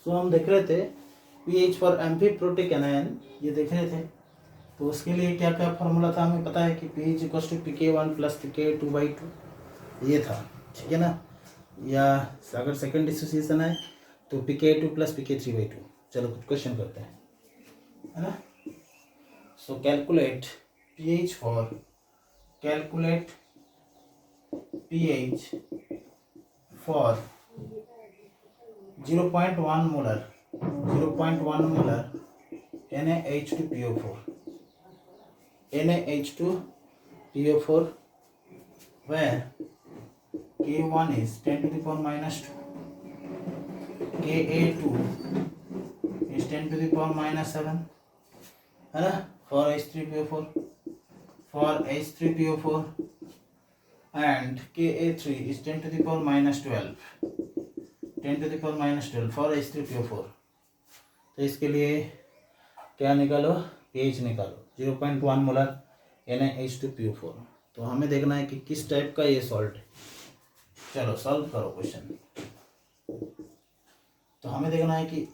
सो हम देख रहे थे पीएच फॉर एम्फीप्रोटिक एनायन, ये देख रहे थे। तो उसके लिए क्या क्या फार्मूला था हमें पता है कि pH equals to PK1 plus PK2/2 ये था, ठीक है ना। या अगर सेकंड डिसोसिएशन है तो PK2 प्लस PK3/2। चलो कुछ क्वेश्चन करते हैं, है ना। सो calculate pH for 0.1 molar NaH2PO4 where K1 is 10 to the power minus 2, Ka2 is 10 to the power minus 7, है ना, for H3PO4 and Ka3 is 10 to the power minus 12 for H3PO4। तो इसके लिए क्या निकालो, pH निकालो 0.1 मोलर NaH2PO4। तो हमें देखना है कि किस टाइप का ये सॉल्ट है। चलो सॉल्व करो क्वेश्चन। तो हमें देखना है कि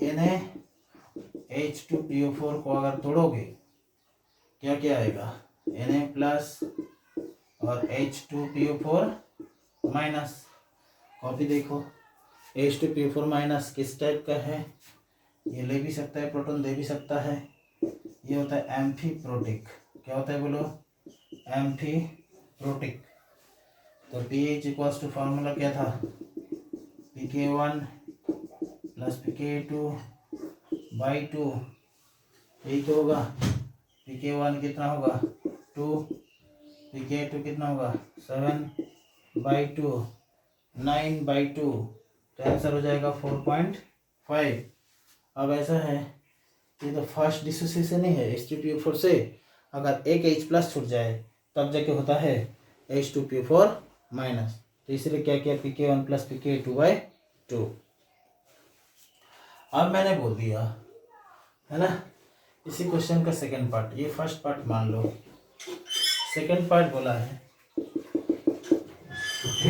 NaH2PO4 को अगर तोड़ोगे क्या क्या आएगा, Na प्लस और H2PO4 माइनस। कॉपी देखो, H2PO4 माइनस किस टाइप का है, ये ले भी सकता है प्रोटॉन, दे भी सकता है। ये होता है एम्फीप्रोटिक। क्या होता है बोलो, एम्फीप्रोटिक। तो pH इक्वल्स टू फार्मूला क्या था, PK1 प्लस PK2/2। यही तो होगा। PK1 कितना होगा 2, PK2 कितना होगा 7/2, 9/2। तो आंसर हो जाएगा 4.5। अब ऐसा है, ये तो फर्स्ट डिसोसिएशन ही है H2PO4 से। अगर एक H प्लस छूट जाए तब जाके होता है H2PO4 माइनस। तो इसलिए क्या किया, PK1 प्लस PK2/2। अब मैंने बोल दिया, है ना। इसी क्वेश्चन का सेकंड पार्ट, ये फर्स्ट पार्ट मान लो, सेकंड पार्ट बोला है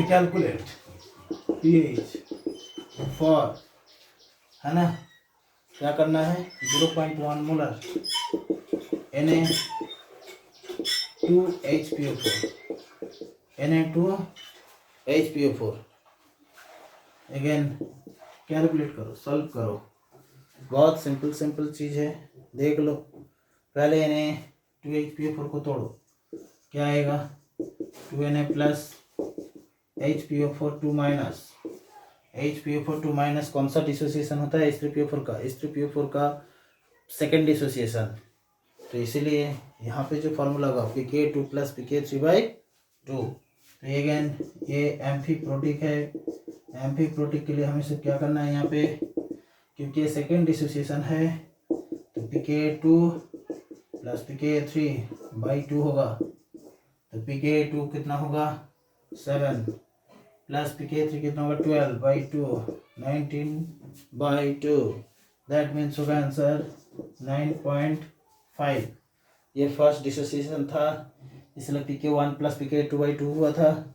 कैलकुलेट pH फॉर, है ना, क्या करना है 0.1 मोलर Na2HPO4 अगेन कैलकुलेट करो, सॉल्व करो। बहुत सिंपल चीज़ है, देख लो। पहले Na2HPO4 को तोड़ो, क्या आएगा 2Na plus HPO4 2 minus. HPO4 2 minus कौन सा डिसोसिएशन होता है, H3PO4 का, H3PO4 का सेकेंड डिसोसिएशन। तो इसीलिए यहाँ पे जो फार्मूला होगा PK2 प्लस PK3/2। तो अगेन ये एम्फीप्रोटिक है। एम्फीप्रोटिक के लिए हमें सब क्या करना है यहाँ पे, क्योंकि ये सेकेंड डिसोसिएशन है तो PK2 प्लस PK3/2 होगा। तो PK2 कितना होगा 7 प्लस PK3 कितना होगा 12/2, 19/2। दैट मीन्स होगा आंसर 9.5। ये फर्स्ट डिसोसिएशन था, इसलिए PK1 प्लस PK2/2 हुआ था।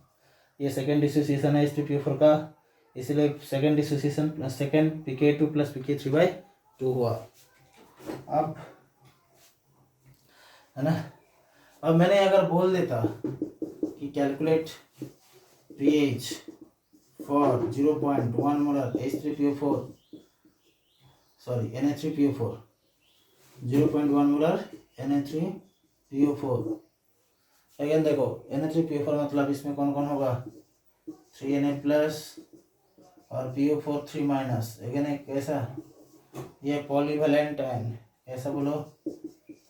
ये सेकेंड डिसोसिएशन है H2PO4 का, इसलिए second dissociation second PK2 plus PK3/2 हुआ। अब है ना, अब मैंने अगर बोल देता कि calculate pH for 0.1 molar H3PO4 sorry Na3PO4 0.1 molar Na3PO4। Again देखो Na3PO4 मतलब इसमें कौन कौन होगा 3Na प्लस और PO4 3 माइनस। अगेन एक कैसा, ये पॉलीवैलेंट आयन, ऐसा बोलो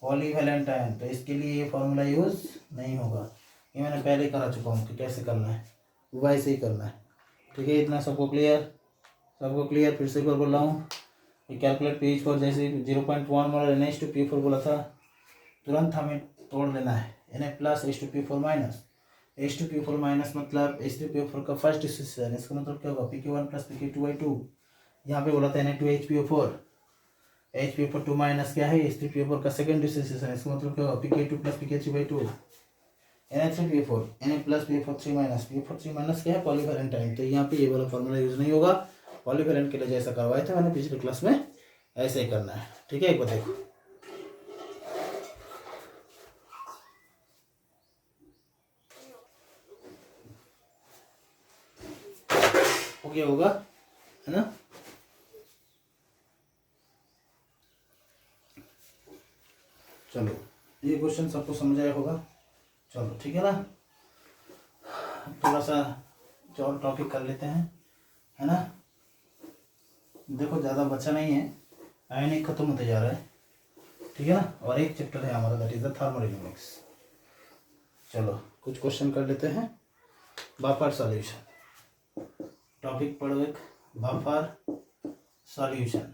पॉलीवैलेंट आयन। तो इसके लिए ये फॉर्मूला यूज नहीं होगा, ये मैंने पहले करा चुका हूँ कि कैसे करना है, वैसे ही करना है। ठीक है, इतना सबको क्लियर। फिर से एक बार बोल रहा हूँ कि कैलकुलेट pH फॉर, जैसे 0.1 मोलर Na2PO4 बोला था, तुरंत हमें तोड़ लेना है Na plus H2PO4 minus. H2PO4 minus मतलब H3PO4 का फर्स्ट डिसोसिएशन, इसका मतलब क्या होगा PK1 प्लस PK2/2। यहाँ पे बोला था Na2HPO4, HPO4 2 माइनस क्या है H3PO4 का सेकंड डिसोसिएशन, इसका मतलब क्या होगा PK2 plus PK3/2। Na3PO4 Na plus PO4 3 minus, PO4 3 minus क्या है पॉलीवैलेंट आयन। तो यहाँ पे ये वाला फॉर्मूला यूज नहीं होगा, पॉलीवैलेंट के लिए जैसा करवाया था मैंने पिछले क्लास में, ऐसे ही करना है। ठीक है, एक बार देखो, हो गया होगा, है ना। चलो, ये क्वेश्चन सबको समझ आया होगा। चलो ठीक है ना, थोड़ा सा और टॉपिक कर लेते हैं, है ना। देखो ज़्यादा बचा नहीं है, आयनिक खत्म होते जा रहा है, ठीक है ना। और एक चैप्टर है हमारा, दैट इज द थर्मोडायनामिक्स। चलो कुछ क्वेश्चन कर लेते हैं। बाफर सॉल्यूशन, टॉपिक पढ़ो एक, बाफर सॉल्यूशन,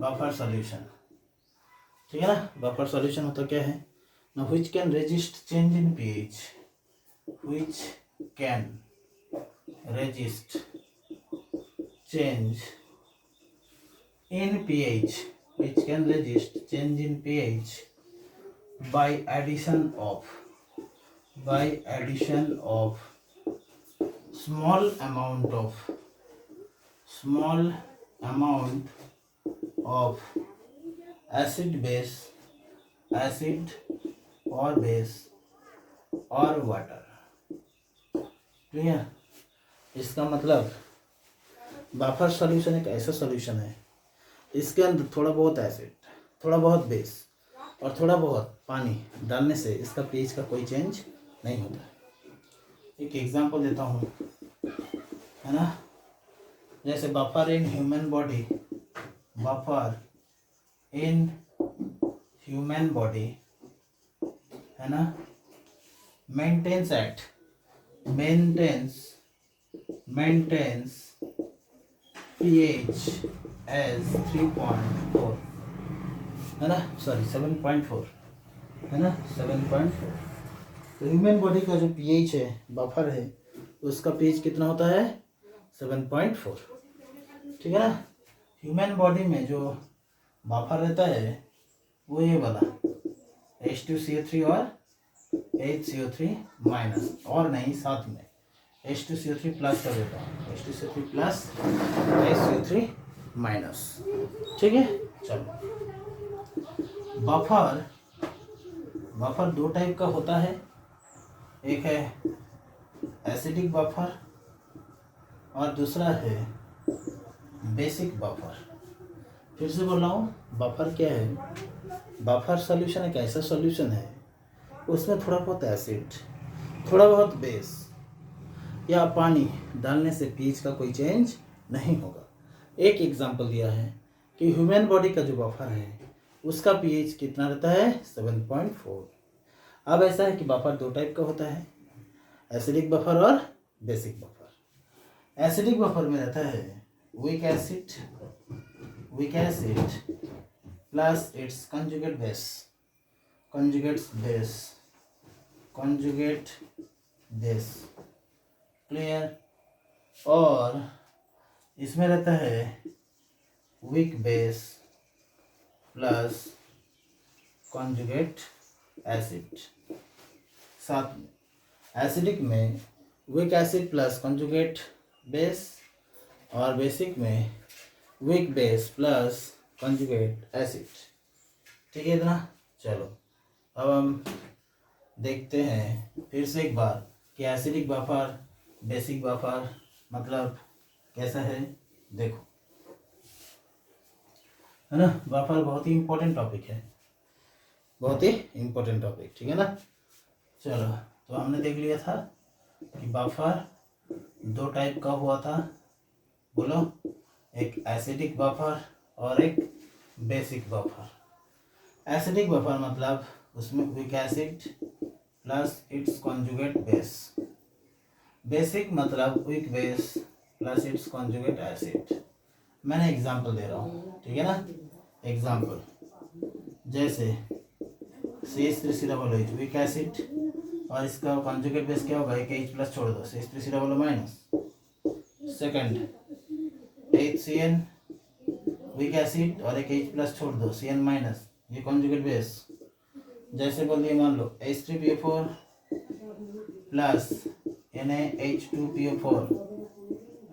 बाफर सॉल्यूशन, ठीक है ना। बाफर सॉल्यूशन होता क्या है ना, which can resist change in pH, which can resist change in pH, which can resist change in pH by addition of small amount of acid or base or water। ठीक है, इसका मतलब buffer solution एक ऐसा solution है, इसके अंदर थोड़ा बहुत एसिड, थोड़ा बहुत बेस और थोड़ा बहुत पानी डालने से इसका पीएच का कोई चेंज नहीं होता। एक एग्जांपल देता हूँ, है ना। जैसे buffer in human body, buffer in human body, है ना, मेंटेन्स pH as 3.4, है ना, सॉरी 7.4, है ना, 7.4। तो ह्यूमन बॉडी का जो pH है, बफर है, उसका pH कितना होता है 7.4, ठीक है ना। ह्यूमन बॉडी में जो बफर रहता है वो ये वाला H2CO3 और HCO3 माइनस, और नहीं साथ में H2CO3 प्लस कर देता हूँ, H2CO3 प्लस HCO3 माइनस, ठीक है। चलो, बफर दो टाइप का होता है, एक है एसिडिक बफर और दूसरा है बेसिक बफर। फिर से बोल रहा हूँ, बफर क्या है, बफर सॉल्यूशन एक ऐसा सॉल्यूशन है उसमें थोड़ा बहुत एसिड, थोड़ा बहुत बेस या पानी डालने से पीएच का कोई चेंज नहीं होगा। एक एग्जांपल दिया है कि ह्यूमन बॉडी का जो बफर है उसका पीएच कितना रहता है 7.4। अब ऐसा है कि बफर दो टाइप का होता है, एसिडिक बफर और बेसिक बफर। एसिडिक बफर में रहता है week acid plus it's conjugate base, clear. और इसमें रहता है week base plus conjugate acid. साथ में एसिडिक में week acid plus conjugate base और बेसिक में week base plus conjugate acid, ठीक है इतना। चलो अब हम देखते हैं फिर से एक बार कि एसिडिक बफर बेसिक बफर मतलब कैसा है। देखो, है ना, बफर बहुत ही इम्पोर्टेंट टॉपिक है, बहुत ही इम्पोर्टेंट टॉपिक, ठीक है ना। चलो, तो हमने देख लिया था कि बफर दो टाइप का हुआ था, बोलो, एक एसिडिक बफर और एक बेसिक बफर। एसिडिक बफर मतलब उसमें weak acid plus its conjugate base, basic मतलब weak base plus its conjugate acid. मैंने एग्जांपल दे रहा हूँ, ठीक है ना। एग्जांपल जैसे CH3COOH वीक एसिड और इसका कॉन्जुगेट बेस क्या होगा, एक H प्लस छोड़ दो, CH3COO minus. Second HCN weak acid और एक H प्लस छोड़ दो, CN माइनस, ये कॉन्जुगेट बेस। जैसे बोल दिए, मान लो H3PO4 प्लस NaH2PO4,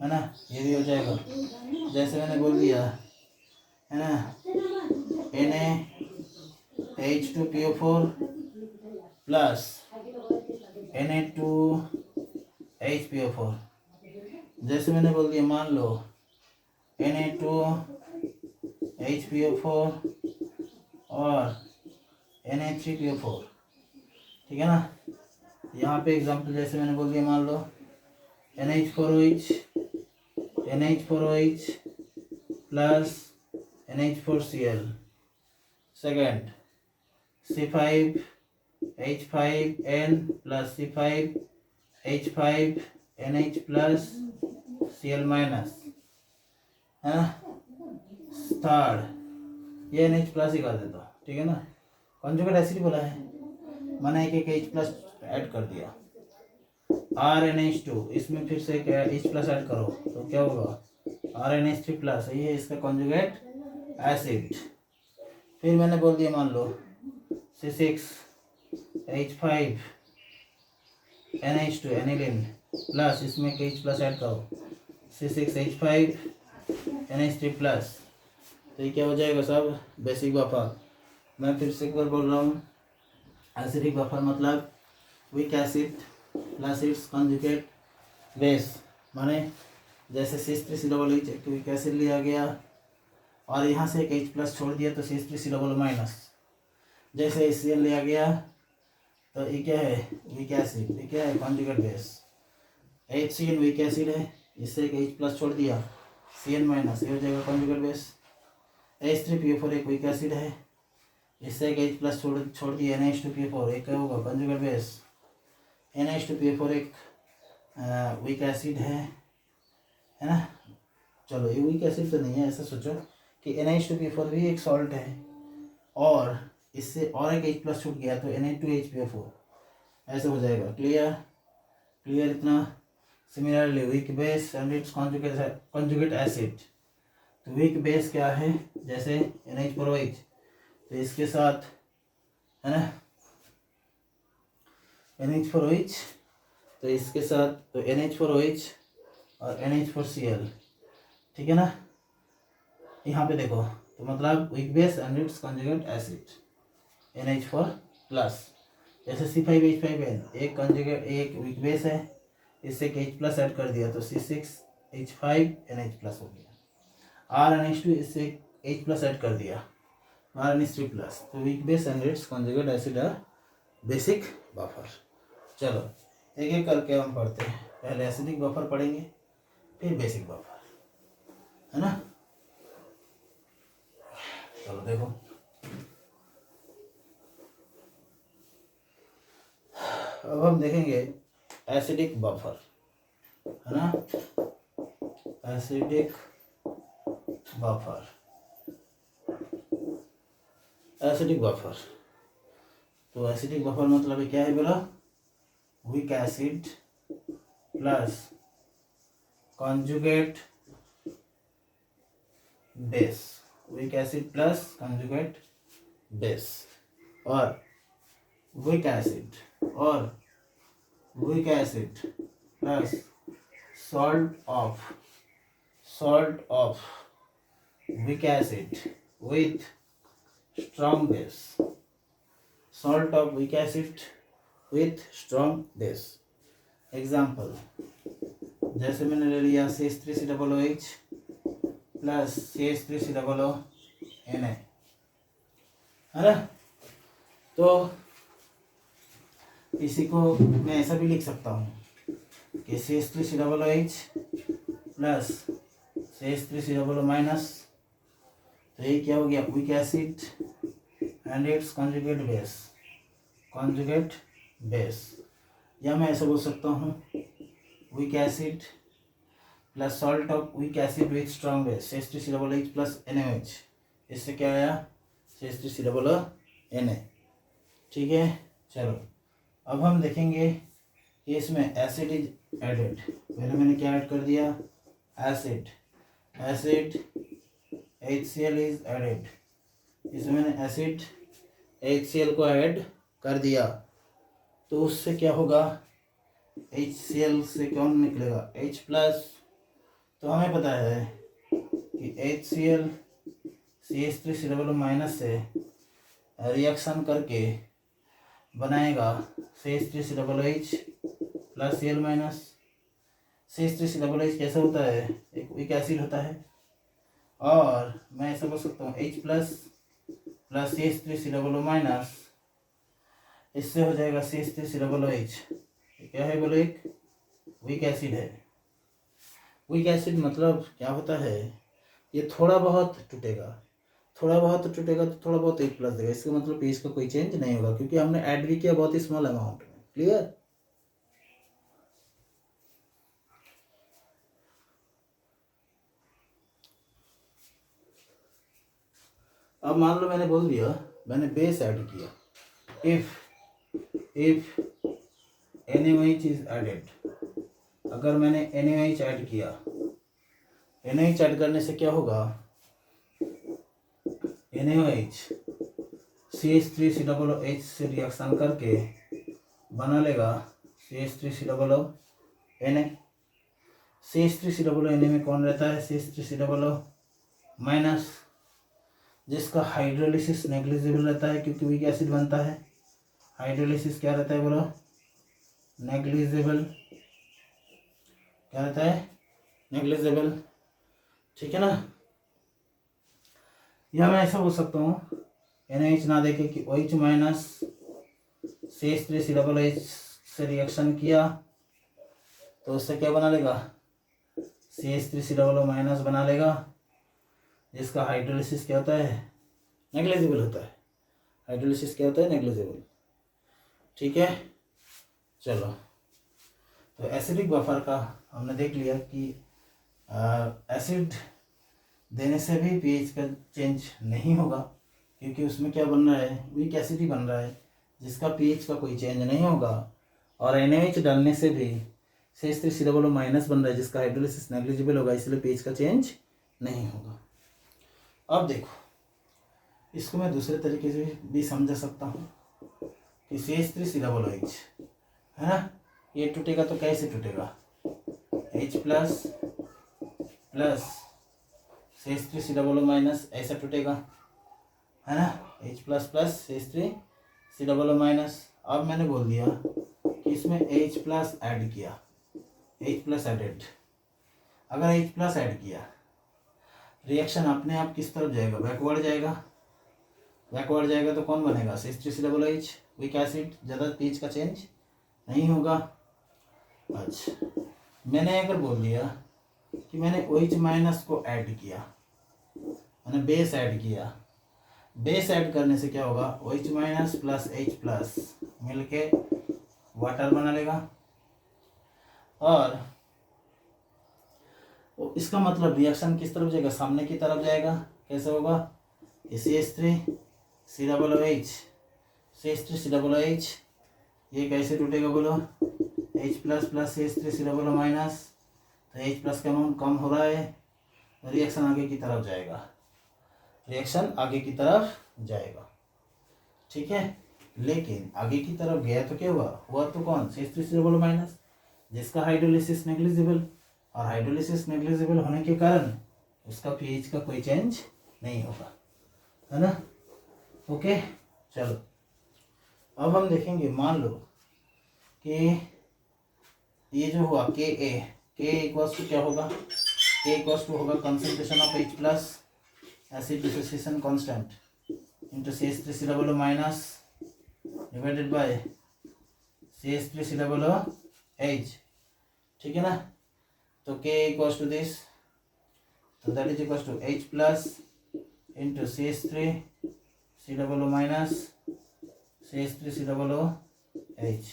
है ना, ये भी हो जाएगा। जैसे मैंने बोल दिया है ना, Na H2PO4 प्लस Na2HPO4। जैसे मैंने बोल दिया, मान लो Na2HPO4 और Na3PO4, ठीक है ना। यहाँ पे एग्जांपल जैसे मैंने बोल दिया, मान लो NH4OH plus NH4Cl, second C5H5N plus C5H5NH plus Cl minus, है ना। थर्ड ये NH प्लस ही कर देता हूँ, ठीक है ना। कॉन्जुगेट एसिड बोला है, मैंने एक H प्लस ऐड कर दिया। RNH2, इसमें फिर से एक H प्लस ऐड करो तो क्या होगा, RNH3 प्लस, ये इसका कॉन्जुगेट एसिड। फिर मैंने बोल दिया, मान लो C6H5NH2 एनिलीन प्लस, इसमें H प्लस ऐड करो, C6H5NH3 प्लस, तो ये क्या हो जाएगा सब, बेसिक बफर। मैं फिर से एक बार बोल रहा हूँ, एसिडिक बफर मतलब week acid plus its conjugate base, माने जैसे C3COOH एक वीक एसिड लिया गया और यहाँ से एक H प्लस छोड़ दिया तो C3COO माइनस, जैसे HCl लिया गया तो ये क्या है, वीक एसिड, ये क्या है, conjugate base. HCl weak acid है, इससे एक H प्लस छोड़ दिया Cl माइनस, ये हो जाएगा कॉन्जुगेट बेस। H3PO4 एक वीक एसिड है, इससे एक H प्लस छोड़ दिया NH2PO4, एक क्या होगा, कॉन्जुगेट बेस। NH2PO4 एक वीक एसिड है ना। चलो ये वीक एसिड तो नहीं है, ऐसा सोचो कि NH2PO4 भी एक सॉल्ट है और इससे और एक H प्लस छूट गया तो Na2HPO4, ऐसे हो जाएगा। क्लियर इतना। Similarly week base and it's conjugate acid, तो वीक बेस क्या है, जैसे NH4OH, तो इसके साथ है ना NH4OH, तो इसके साथ तो NH4OH और NH4Cl, ठीक है ना। यहाँ पे देखो तो मतलब weak base and it's conjugate acid NH4 plus, जैसे C5H5N एक कॉन्जुगेट एक वीक बेस है, इससे H प्लस ऐड कर दिया तो C6H5NH प्लस हो गया। RNH2 इससे H प्लस ऐड कर दिया RNH3 प्लस, तो weak base and it's conjugate acid are basic buffer. चलो एक एक करके हम पढ़ते हैं, पहले एसिडिक बफर पढ़ेंगे फिर बेसिक बफर, है ना। चलो देखो, अब हम देखेंगे एसिडिक बफर, है ना। एसिडिक बफर, एसिडिक बफर, तो एसिडिक बफर मतलब क्या है बोला, weak acid plus conjugate base, weak acid plus conjugate base, और weak acid plus salt of weak acid with strong base, salt of weak acid with strong base। Example जैसे मैंने ले लिया CH3COOH प्लस CH3COO Na, है ना। तो इसी को मैं ऐसा भी लिख सकता हूँ कि CH3COOH प्लस CH3COO माइनस, तो ये क्या हो गया, weak acid and it's conjugate base. या मैं ऐसा बोल सकता हूँ week acid plus salt of weak acid with strong base CH3COOH plus NaOH, इससे क्या आया, CH3COO Na, ठीक है। चलो अब हम देखेंगे कि इसमें एसिड इज एडेड, पहले मैंने क्या ऐड कर दिया, एसिड HCl इज एडेड, इसमें मैंने एसिड HCl को ऐड कर दिया तो उससे क्या होगा, HCl से कौन निकलेगा, H प्लस तो हमें पता है कि HCl CH3 माइनस से रिएक्शन करके बनाएगा CH3COH plus Cl minus. CH3COH कैसा होता है, एक वीक एसिड होता है, और मैं ऐसा बोल सकता हूँ H प्लस CH3COO माइनस, इससे हो जाएगा CH3COOH। क्या है बोलो, एक वीक एसिड है। वीक एसिड मतलब क्या होता है, ये थोड़ा बहुत टूटेगा, थोड़ा बहुत टूटेगा तो थोड़ा बहुत एक प्लस देगा, इसका मतलब पीएच का कोई चेंज नहीं होगा, क्योंकि हमने ऐड भी किया बहुत ही स्मॉल अमाउंट में। क्लियर? अब मान लो मैंने बोल दिया, मैंने बेस ऐड किया, इफ NaOH इज एडेड, अगर मैंने NaOH ऐड किया, NaOH ऐड करने से क्या होगा, NaOH CH3COOH से रिएक्शन करके बना लेगा CH3COO Na। CH3COO Na में कौन रहता है, CH3COO माइनस, जिसका हाइड्रोलिसिस नेग्लिजिबल रहता है क्योंकि वीक एसिड बनता है। हाइड्रोलिसिस क्या रहता है बोलो, नेग्लिजिबल, क्या रहता है, नेग्लिजिबल। ठीक है ना? या मैं ऐसा बोल सकता हूँ NaOH ना देखे कि OH माइनस CH3COOH से रिएक्शन किया तो उससे क्या बना लेगा, CH3COO माइनस बना लेगा, जिसका हाइड्रोलिसिस क्या होता है, नेग्लिजिबल होता है। हाइड्रोलिसिस क्या होता है, नेग्लिजिबल। ठीक है, चलो, तो एसिडिक बफर का हमने देख लिया कि एसिड देने से भी पीएच का चेंज नहीं होगा, क्योंकि उसमें क्या बन रहा है, वीक एसिड ही बन रहा है, जिसका पीएच का कोई चेंज नहीं होगा। और NaOH डालने से भी CH3COO माइनस बन रहा है, जिसका हाइड्रोलिसिस नेग्लिजिबल होगा, इसलिए पीएच का चेंज नहीं होगा। अब देखो, इसको मैं दूसरे तरीके से भी समझा सकता हूँ कि CH3COOH है ना, ये टूटेगा तो कैसे टूटेगा, H प्लस CH3COO माइनस ऐसा टूटेगा, है ना, H प्लस CH3COO माइनस। अब मैंने बोल दिया कि इसमें H प्लस ऐड किया, H प्लस एडेड। अगर H प्लस ऐड किया, रिएक्शन अपने आप किस तरफ जाएगा, बैकवर्ड जाएगा। बैकवर्ड जाएगा तो कौन बनेगा, CH3COOH, वीक एसिड, ज़्यादा पीएच का चेंज नहीं होगा। अच्छा, मैंने अगर बोल दिया कि मैंने OH माइनस को ऐड किया, मैंने बेस ऐड किया, बेस ऐड करने से क्या होगा, OH minus plus H plus मिलके वाटर बना लेगा, और इसका मतलब रिएक्शन किस तरफ जाएगा, सामने की तरफ जाएगा। कैसे होगा, CH3COOH ये कैसे टूटेगा बोलो, H प्लस CH3COO माइनस, तो H प्लस का अमाउंट कम हो रहा है, रिएक्शन आगे की तरफ जाएगा, रिएक्शन आगे की तरफ जाएगा। ठीक है, लेकिन आगे की तरफ गया तो क्या हुआ तो कौन, CH3COO माइनस, जिसका हाइड्रोलिसिस नेग्लिजिबल, और हाइड्रोलिसिस नेग्लिजिबल होने के कारण उसका पीएच का कोई चेंज नहीं होगा, है ना। ओके, चलो अब हम देखेंगे, मान लो कि ये जो हुआ Ka इक्वल्स टू क्या होगा, K इक्वल्स टू होगा concentration of H plus acid dissociation constant into CH3COO minus divided by CH3COOH। ठीक है ना, तो K इक्वल्स टू दिस, तो that is equals to H plus into CH3COO minus CH3COOH।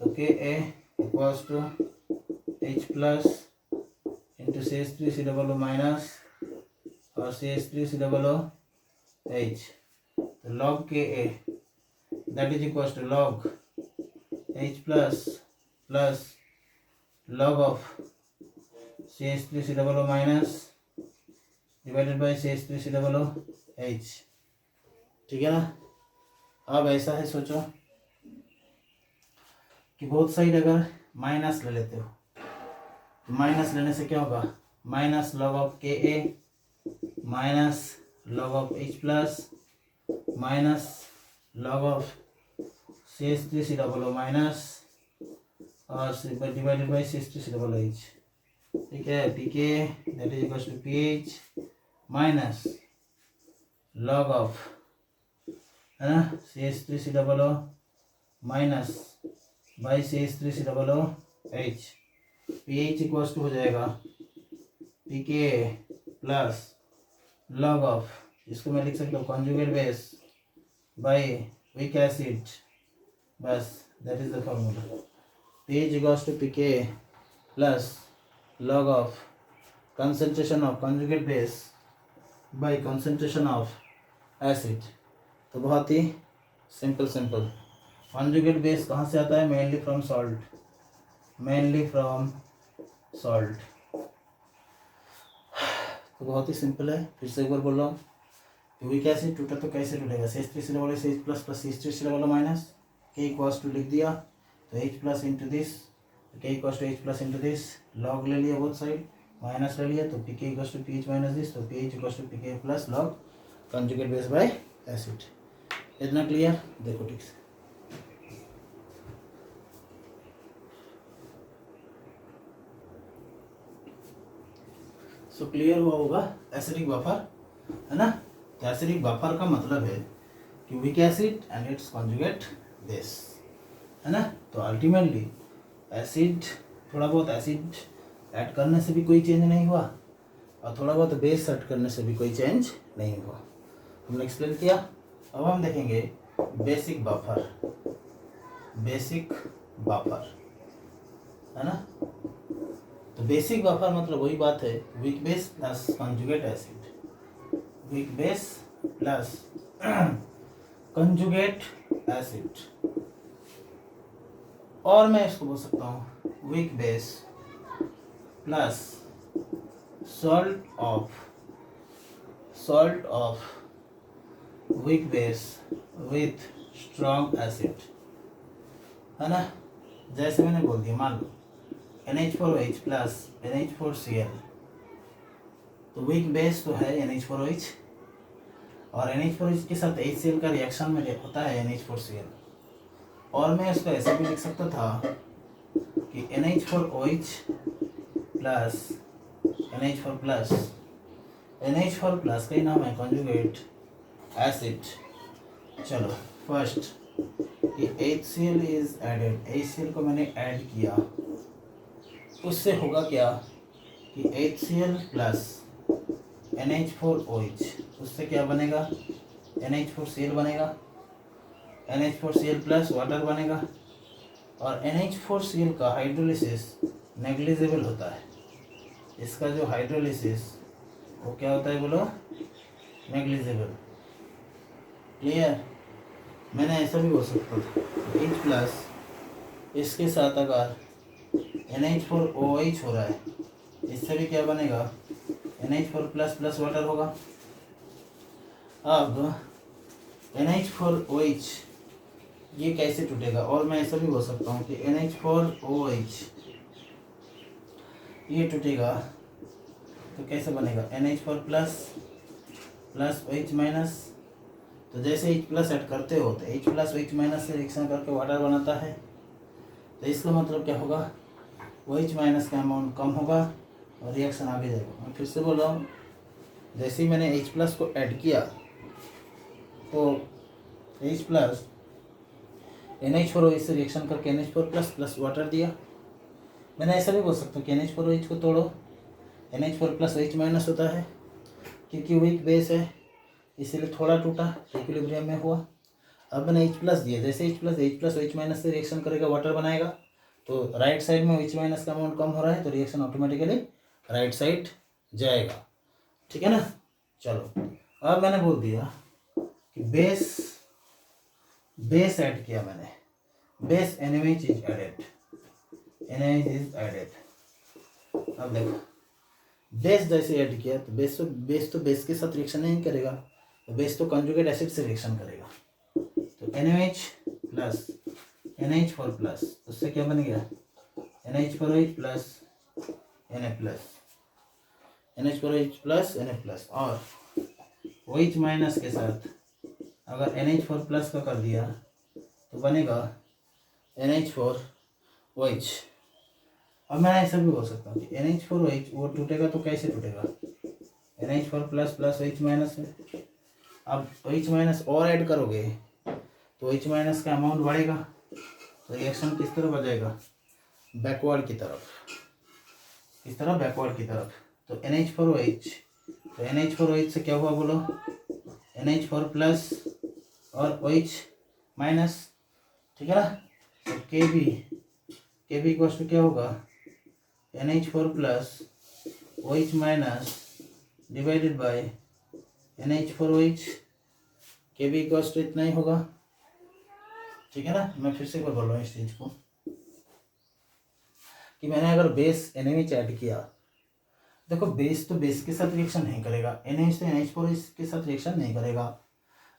तो Ka equals to H plus into CH3COO minus और CH3COOH, तो log Ka that is equals to log H plus log of CH3COO minus divided by CH3COOH। ठीक है ना। अब ऐसा है, सोचो कि बोथ साइड अगर माइनस ले लेते हो तो माइनस लेने से क्या होगा, minus log of K A minus log of H plus minus log of C H three C double O minus और divided by C H three C double H, ठीक है, P K that is equal to P H minus log of, है ना, C H three C double O minus by C H three C double O H, P H equals to हो जाएगा P K plus log of, इसको मैं लिख सकता हूँ conjugate base by weak acid, बस that is the formula, P H equals to P K plus log of concentration of conjugate base by concentration of acid। तो बहुत ही simple conjugate base कहाँ से आता है, mainly from salt। तो बहुत ही simple है, फिर से एक बार बोल रहा हूँ, वीक एसिड टूटा तो कैसे टूटेगा, CH three C double H plus plus CH three C double minus K equals to लिख दिया, तो H plus into this, K equals to H plus into this, log ले लिया बोथ साइड, माइनस ले लिया, तो P K equals to P H minus this, तो P H equals to P K plus log conjugate base by acid. इतना clear, देखो ठीक से, सो क्लियर हुआ होगा एसिडिक बफर, है ना। तो एसिडिक बफर का मतलब है कि weak acid and it's conjugate base, है ना। तो अल्टीमेटली एसिड, थोड़ा बहुत एसिड ऐड करने से भी कोई चेंज नहीं हुआ और थोड़ा बहुत बेस ऐड करने से भी कोई चेंज नहीं हुआ, हमने एक्सप्लेन किया। अब हम देखेंगे बेसिक बफर, है ना। तो बेसिक बफर मतलब वही बात है, week base plus conjugate acid, week base plus conjugate acid, और मैं इसको बोल सकता हूँ week base plus salt of weak base with strong acid, है ना। जैसे मैंने बोल दिया, मान लो NH4OH प्लस NH4Cl, तो वीक बेस तो है NH4OH और NH4OH के साथ HCl का रिएक्शन में होता है NH4Cl, और मैं इसको ऐसे भी लिख सकता था कि NH4OH plus NH4 plus, NH4 plus का ही नाम है कॉन्जुगेट एसिड। चलो फर्स्ट कि HCl इज एडेड, HCl को मैंने ऐड किया, उससे होगा क्या कि HCl प्लस NH4OH, उससे क्या बनेगा, NH4Cl बनेगा, NH4Cl प्लस वाटर बनेगा, और NH4Cl का हाइड्रोलिसिस नेग्लिजिबल होता है, इसका जो हाइड्रोलिसिस वो क्या होता है बोलो, नेग्लिजिबल। क्लियर, मैंने ऐसा भी बोल सकता था H प्लस इसके साथ अगर NH4OH हो रहा है, इससे भी क्या बनेगा, NH4 प्लस प्लस वाटर होगा। अब NH4OH ये कैसे टूटेगा, और मैं ऐसा भी बोल सकता हूँ कि NH4OH ये टूटेगा तो कैसे बनेगा, NH4 plus plus OH minus, तो जैसे H प्लस ऐड करते हो तो H प्लस OH माइनस से रिएक्शन करके वाटर बनाता है, तो इसका मतलब क्या होगा, OH माइनस का अमाउंट कम होगा और रिएक्शन आगे जाएगा। मैं फिर से बोल रहा हूँ, जैसे ही मैंने H प्लस को ऐड किया तो H प्लस NH4OH से रिएक्शन करके NH4 प्लस प्लस वाटर दिया। मैंने ऐसा भी बोल सकता हूँ कि NH4OH को तोड़ो, NH4 प्लस OH माइनस होता है, क्योंकि वीक बेस है इसीलिए थोड़ा टूटा, इक्विलिब्रियम में हुआ। अब मैंने H प्लस दिया, जैसे H प्लस OH माइनस से रिएक्शन करेगा वाटर बनाएगा, तो राइट साइड में OH माइनस का अमाउंट कम हो रहा है तो रिएक्शन ऑटोमेटिकली राइट साइड जाएगा, ठीक है ना। चलो अब मैंने बोल दिया कि बेस ऐड किया मैंने, base NaOH is added, NaOH is added. अब देखो बेस जैसे ऐड किया तो बेस के साथ रिएक्शन नहीं करेगा, तो बेस तो कंजुगेट एसिड से रिएक्शन करेगा, तो NaOH प्लस NH4 प्लस, उससे क्या बन गया NH4OH plus Na plus, NH4OH plus Na plus, और OH माइनस के साथ अगर NH4 प्लस का कर दिया तो बनेगा NH4OH। अब मैं ऐसा भी बोल सकता हूँ कि NH4OH वो टूटेगा तो कैसे टूटेगा, NH4 plus plus OH minus में। अब OH माइनस और ऐड करोगे तो OH माइनस का अमाउंट बढ़ेगा, तो रिएक्शन किस तरफ आ जाएगा, बैकवर्ड की तरफ, किस तरह, बैकवर्ड की तरफ। तो NH4OH, तो NH4OH से क्या हुआ बोलो, NH4 प्लस और OH माइनस, ठीक है ना। तो KB इक्वल्स टू क्या होगा, NH4 plus OH minus divided by NH4OH। KB equals to इतना ही होगा, ठीक है ना। मैं फिर से बोल रहा हूँ इस चीज़ को कि मैंने अगर बेस NaOH ऐड किया, देखो बेस तो बेस के साथ रिएक्शन नहीं करेगा, NaOH तो NH4OH के साथ रिएक्शन नहीं करेगा,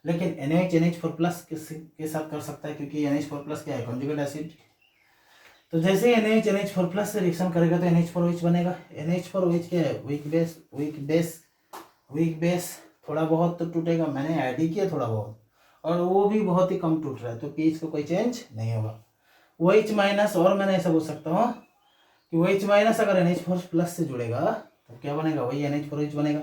लेकिन NaOH NH4 प्लस के साथ कर सकता है, क्योंकि NH4 प्लस क्या है, कॉन्जुगेट एसिड। तो जैसे ही NaOH NH4 प्लस से रिएक्शन करेगा तो NH4OH बनेगा। NH4OH क्या है, वीक बेस, थोड़ा बहुत तो टूटेगा, मैंने ऐड ही किया थोड़ा बहुत, और वो भी बहुत ही कम टूट रहा है, तो पीएच का कोई चेंज नहीं होगा। OH माइनस, और मैंने ऐसा बोल सकता हूँ कि OH माइनस अगर NH4 प्लस से जुड़ेगा तो क्या बनेगा, वही NH4OH बनेगा।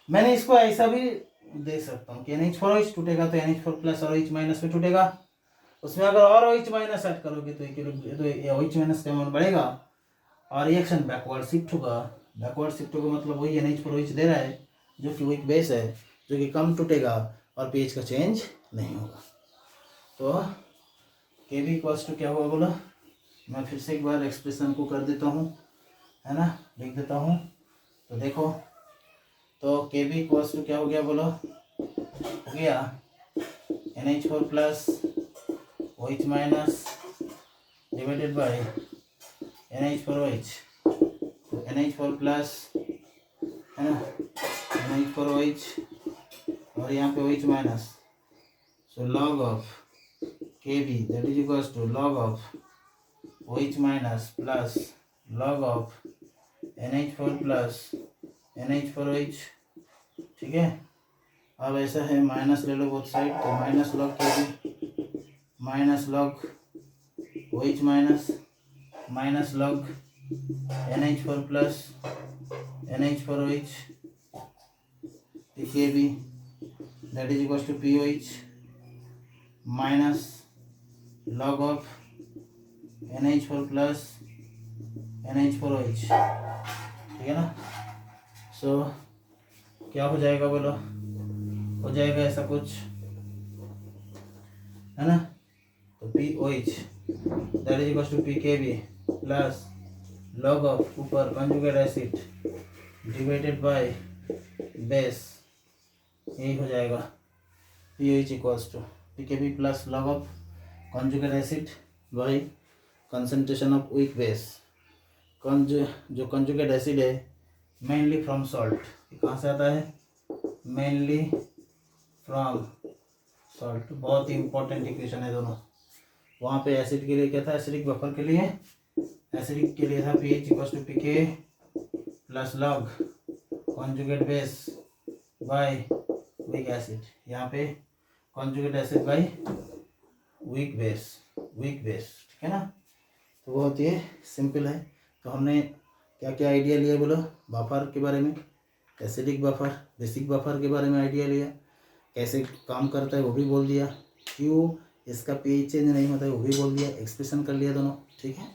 मैंने इसको ऐसा भी देख सकता हूँ कि NH4OH टूटेगा तो NH4 प्लस और OH माइनस में टूटेगा, उसमें अगर और OH माइनस ऐड करोगे तो OH माइनस का अमाउंट बढ़ेगा और रिएक्शन बैकवर्ड शिफ्ट होगा। बैकवर्ड शिफ्ट होगा मतलब वही NH4OH दे रहा है जो कि वीक बेस है, जो कि कम टूटेगा और पीएच का चेंज नहीं होगा। तो KB इक्वल्स टू क्या होगा बोलो, मैं फिर से एक बार एक्सप्रेशन को कर देता हूँ, है ना, लिख देता हूँ। तो देखो, तो KB इक्वल्स टू क्या हो गया बोलो, हो गया NH4 plus OH minus divided by NH4OH। तो NH4 प्लस, है ना, NH4OH और यहाँ पे OH minus, so log of KB that is equals to log of OH minus plus log of NH4 plus NH4OH, ठीक है। अब ऐसा है, माइनस ले लो बोथ साइड, तो minus log KB minus log OH minus log NH4 plus NH4OH KB that is equals to POH minus log of NH4 plus NH4OH, ठीक है ना। सो क्या हो जाएगा बोलो, हो जाएगा ऐसा कुछ, है ना। तो POH that is equals to PKB plus log of ऊपर conjugate acid divided by base, यही हो जाएगा। POH equals to PKB plus log of conjugate acid by concentration of weak base. जो कंजुगेट एसिड है मेनली फ्रॉम सॉल्ट, कहाँ से आता है, मेनली फ्रॉम सॉल्ट। बहुत ही इंपॉर्टेंट इक्वेशन है दोनों। वहाँ पे एसिड के लिए क्या था, एसिडिक बफर के लिए, एसिडिक के लिए था pH equals to PK plus log conjugate base by weak acid. यहाँ पे conjugate acid by weak base, ठीक है ना। तो बहुत ही सिंपल है। तो हमने क्या क्या आइडिया लिया बोलो, बफर के बारे में, एसिडिक बफर, बेसिक बफर के बारे में आइडिया लिया, कैसे काम करता है वो भी बोल दिया, क्यों इसका पीएच चेंज नहीं होता है वो भी बोल दिया, एक्सप्रेशन कर लिया दोनों, ठीक है।